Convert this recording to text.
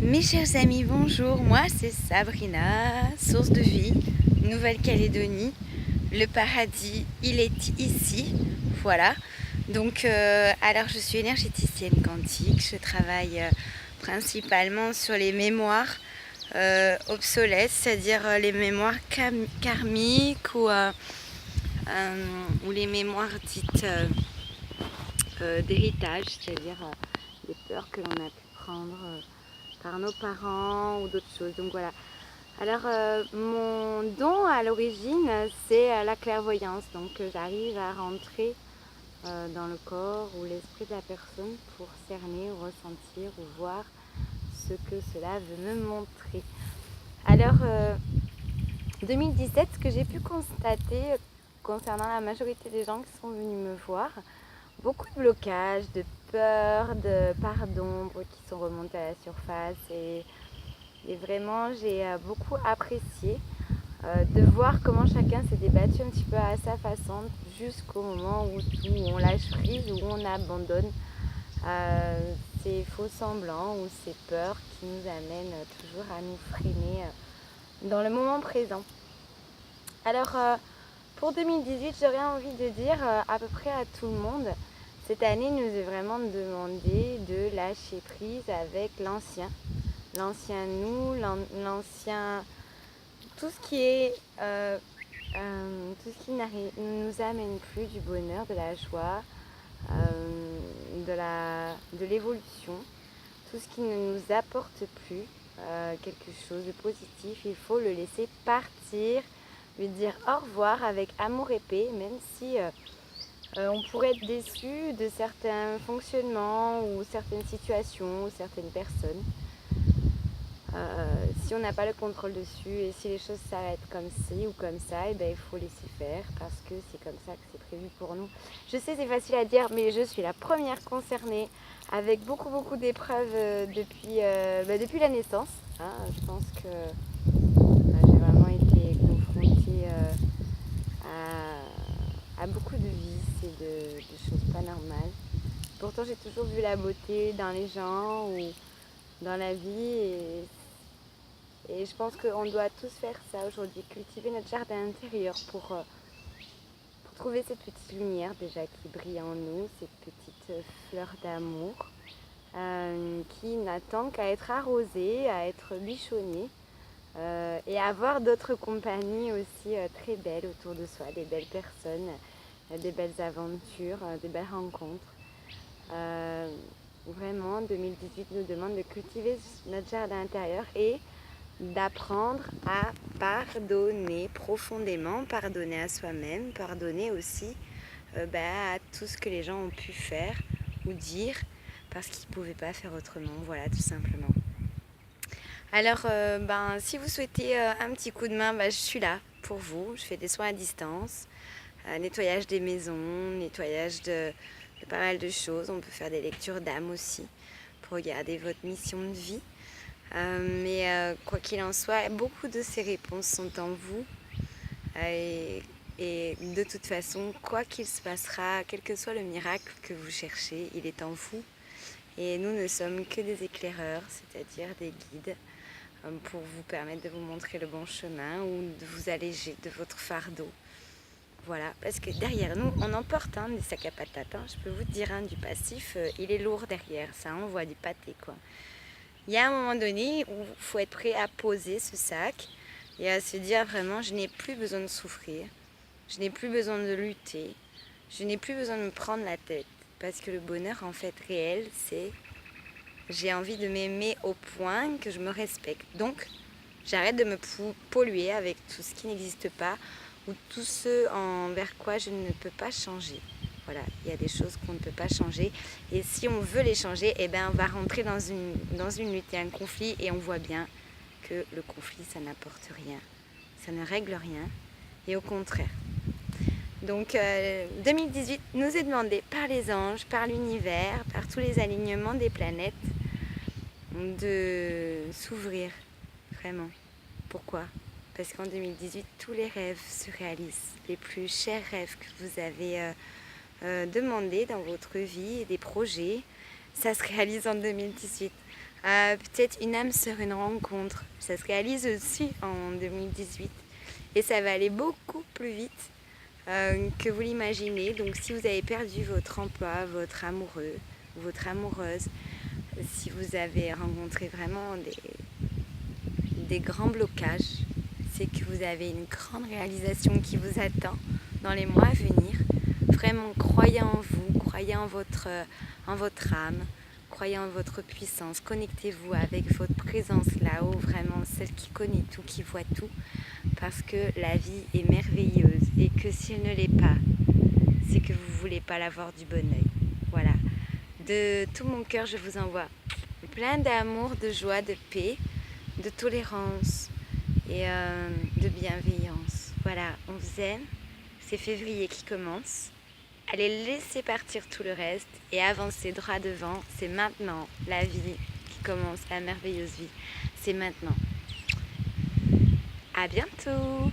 Mes chers amis, bonjour, moi c'est Sabrina, source de vie, Nouvelle-Calédonie. Le paradis, il est ici, voilà. Donc, alors je suis énergéticienne quantique, je travaille principalement sur les mémoires obsolètes, c'est-à-dire les mémoires karmiques ou les mémoires dites d'héritage, c'est-à-dire les peurs que l'on a pu prendre par nos parents ou d'autres choses. Donc voilà. Alors mon don à l'origine c'est la clairvoyance. Donc j'arrive à rentrer dans le corps ou l'esprit de la personne pour cerner ou ressentir ou voir ce que cela veut me montrer. Alors 2017, ce que j'ai pu constater concernant la majorité des gens qui sont venus me voir, beaucoup de blocages, de peurs, de parts d'ombre qui sont remontées à la surface et vraiment j'ai beaucoup apprécié de voir comment chacun s'est débattu un petit peu à sa façon jusqu'au moment où on lâche prise, où on abandonne ces faux semblants ou ces peurs qui nous amènent toujours à nous freiner dans le moment présent. Alors pour 2018, j'aurais envie de dire à peu près à tout le monde, cette année nous est vraiment demandé de lâcher prise avec l'ancien nous, l'ancien, tout ce qui est, tout ce qui ne nous amène plus du bonheur, de la joie, de l'évolution, tout ce qui ne nous apporte plus quelque chose de positif, il faut le laisser partir, lui dire au revoir avec amour et paix, même si on pourrait être déçu de certains fonctionnements ou certaines situations ou certaines personnes. Si on n'a pas le contrôle dessus et si les choses s'arrêtent comme ci ou comme ça, et ben, il faut laisser faire parce que c'est comme ça que c'est prévu pour nous. Je sais, c'est facile à dire, mais je suis la première concernée avec beaucoup d'épreuves depuis la naissance. Hein. Je pense que j'ai vraiment été confrontée à beaucoup de vices et de choses pas normales. Pourtant, j'ai toujours vu la beauté dans les gens ou dans la vie et je pense qu'on doit tous faire ça aujourd'hui, cultiver notre jardin intérieur pour trouver cette petite lumière déjà qui brille en nous, cette petite fleur d'amour qui n'attend qu'à être arrosée, à être bichonnée et à avoir d'autres compagnies aussi très belles autour de soi, des belles personnes, des belles aventures, des belles rencontres. Vraiment, 2018 nous demande de cultiver notre jardin intérieur et d'apprendre à pardonner profondément, pardonner à soi-même, pardonner aussi à tout ce que les gens ont pu faire ou dire parce qu'ils ne pouvaient pas faire autrement, voilà tout simplement. Alors si vous souhaitez un petit coup de main, je suis là pour vous, je fais des soins à distance, nettoyage des maisons, nettoyage de pas mal de choses, on peut faire des lectures d'âme aussi pour regarder votre mission de vie. Mais quoi qu'il en soit, beaucoup de ces réponses sont en vous et de toute façon, quoi qu'il se passera, quel que soit le miracle que vous cherchez, il est en vous et nous ne sommes que des éclaireurs, c'est-à-dire des guides pour vous permettre de vous montrer le bon chemin ou de vous alléger de votre fardeau. Voilà, parce que derrière nous, on emporte des sacs à patates. Je peux vous dire, du passif, il est lourd derrière, ça envoie du pâté quoi. Il y a un moment donné où il faut être prêt à poser ce sac et à se dire vraiment je n'ai plus besoin de souffrir, je n'ai plus besoin de lutter, je n'ai plus besoin de me prendre la tête. Parce que le bonheur en fait réel, c'est j'ai envie de m'aimer au point que je me respecte. Donc j'arrête de me polluer avec tout ce qui n'existe pas ou tout ce envers quoi je ne peux pas changer. Voilà, il y a des choses qu'on ne peut pas changer et si on veut les changer, on va rentrer dans une lutte et un conflit et on voit bien que le conflit, ça n'apporte rien, ça ne règle rien et au contraire. Donc 2018 nous est demandé par les anges, par l'univers, par tous les alignements des planètes de s'ouvrir vraiment. Pourquoi ? Parce qu'en 2018, tous les rêves se réalisent, les plus chers rêves que vous avez demandé dans votre vie, des projets, ça se réalise en 2018. peut-être une âme sur une rencontre. Ça se réalise aussi en 2018 et ça va aller beaucoup plus vite que vous l'imaginez. Donc si vous avez perdu votre emploi, votre amoureux, votre amoureuse, si vous avez rencontré vraiment des grands blocages, c'est que vous avez une grande réalisation qui vous attend dans les mois à venir. Vraiment, croyez en vous, croyez en votre âme, croyez en votre puissance, connectez-vous avec votre présence là-haut, vraiment celle qui connaît tout, qui voit tout, parce que la vie est merveilleuse et que si elle ne l'est pas, c'est que vous ne voulez pas la voir du bon œil. Voilà. De tout mon cœur, je vous envoie plein d'amour, de joie, de paix, de tolérance et de bienveillance. Voilà, on vous aime. C'est février qui commence. Allez laisser partir tout le reste et avancer droit devant. C'est maintenant la vie qui commence, la merveilleuse vie. C'est maintenant. À bientôt!